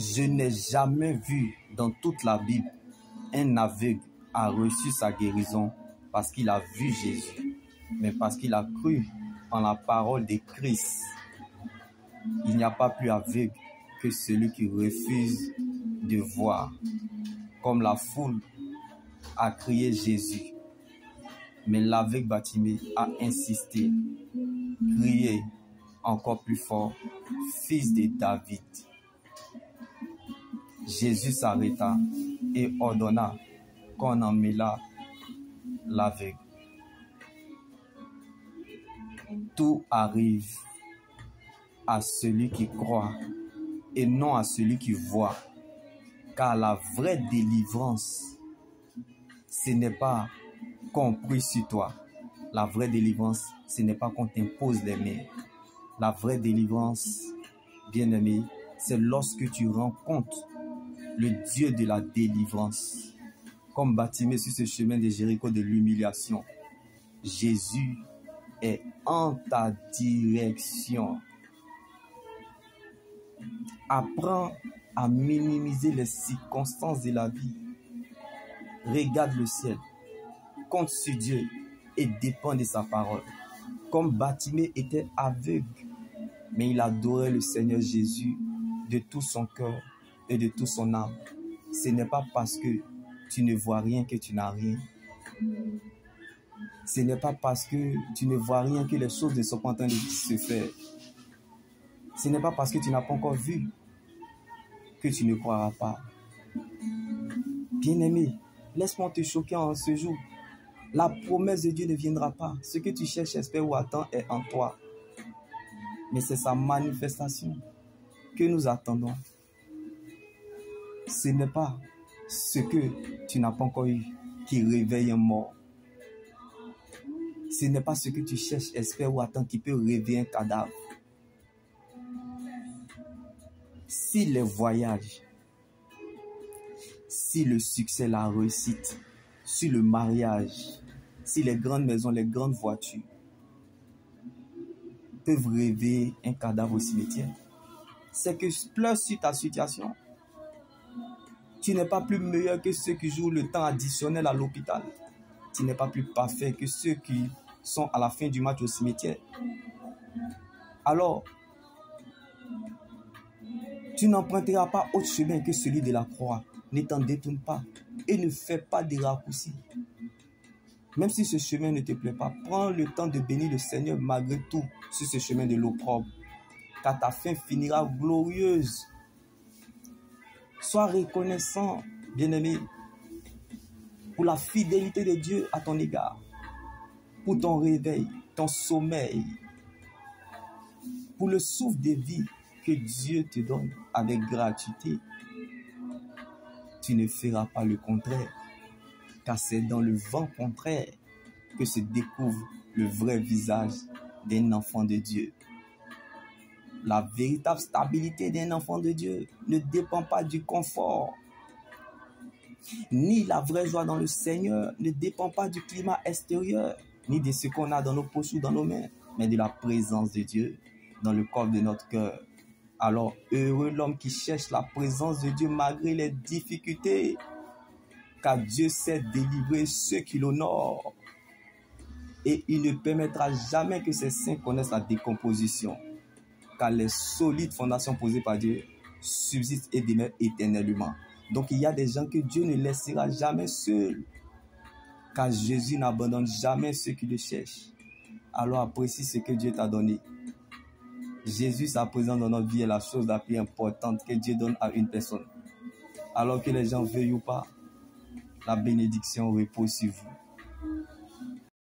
Je n'ai jamais vu dans toute la Bible un aveugle a reçu sa guérison parce qu'il a vu Jésus, mais parce qu'il a cru en la parole de Christ. Il n'y a pas plus aveugle que celui qui refuse de voir, comme la foule a crié Jésus. Mais l'aveugle Bartimée a insisté, crié encore plus fort, Fils de David. Jésus s'arrêta et ordonna qu'on emmêlât l'aveugle. Tout arrive à celui qui croit et non à celui qui voit. Car la vraie délivrance, ce n'est pas qu'on prie sur toi. La vraie délivrance, ce n'est pas qu'on t'impose les mains. La vraie délivrance, bien-aimé, c'est lorsque tu rencontres le Dieu de la délivrance. Comme Bartimée sur ce chemin de Jéricho de l'humiliation, Jésus est en ta direction. Apprends à minimiser les circonstances de la vie. Regarde le ciel, compte sur Dieu et dépend de sa parole. Comme Bartimée était aveugle, mais il adorait le Seigneur Jésus de tout son cœur et de toute son âme. Ce n'est pas parce que tu ne vois rien que tu n'as rien. Ce n'est pas parce que tu ne vois rien que les choses ne sont pas en train de se faire. Ce n'est pas parce que tu n'as pas encore vu que tu ne croiras pas. Bien-aimé, laisse-moi te choquer en ce jour. La promesse de Dieu ne viendra pas. Ce que tu cherches, espères ou attends est en toi. Mais c'est sa manifestation que nous attendons. Ce n'est pas ce que tu n'as pas encore eu qui réveille un mort. Ce n'est pas ce que tu cherches, espères ou attends qui peut réveiller un cadavre. Si les voyages, si le succès, la réussite, si le mariage, si les grandes maisons, les grandes voitures peuvent réveiller un cadavre au cimetière, c'est que pleure sur ta situation. Tu n'es pas plus meilleur que ceux qui jouent le temps additionnel à l'hôpital. Tu n'es pas plus parfait que ceux qui sont à la fin du match au cimetière. Alors, tu n'emprunteras pas autre chemin que celui de la croix. Ne t'en détourne pas et ne fais pas de raccourcis. Même si ce chemin ne te plaît pas, prends le temps de bénir le Seigneur malgré tout sur ce chemin de l'opprobre, car ta fin finira glorieuse. Sois reconnaissant, bien-aimé, pour la fidélité de Dieu à ton égard, pour ton réveil, ton sommeil, pour le souffle de vie que Dieu te donne avec gratuité. Tu ne feras pas le contraire, car c'est dans le vent contraire que se découvre le vrai visage d'un enfant de Dieu. La véritable stabilité d'un enfant de Dieu ne dépend pas du confort, ni la vraie joie dans le Seigneur ne dépend pas du climat extérieur, ni de ce qu'on a dans nos poches ou dans nos mains, mais de la présence de Dieu dans le corps de notre cœur. Alors, heureux l'homme qui cherche la présence de Dieu malgré les difficultés, car Dieu sait délivrer ceux qui l'honorent. Et il ne permettra jamais que ses saints connaissent la décomposition, car les solides fondations posées par Dieu subsistent et demeurent éternellement. Donc il y a des gens que Dieu ne laissera jamais seuls, car Jésus n'abandonne jamais ceux qui le cherchent. Alors apprécie ce que Dieu t'a donné. Jésus, sa présence dans notre vie est la chose la plus importante que Dieu donne à une personne. Alors que les gens veuillent ou pas, la bénédiction repose sur vous.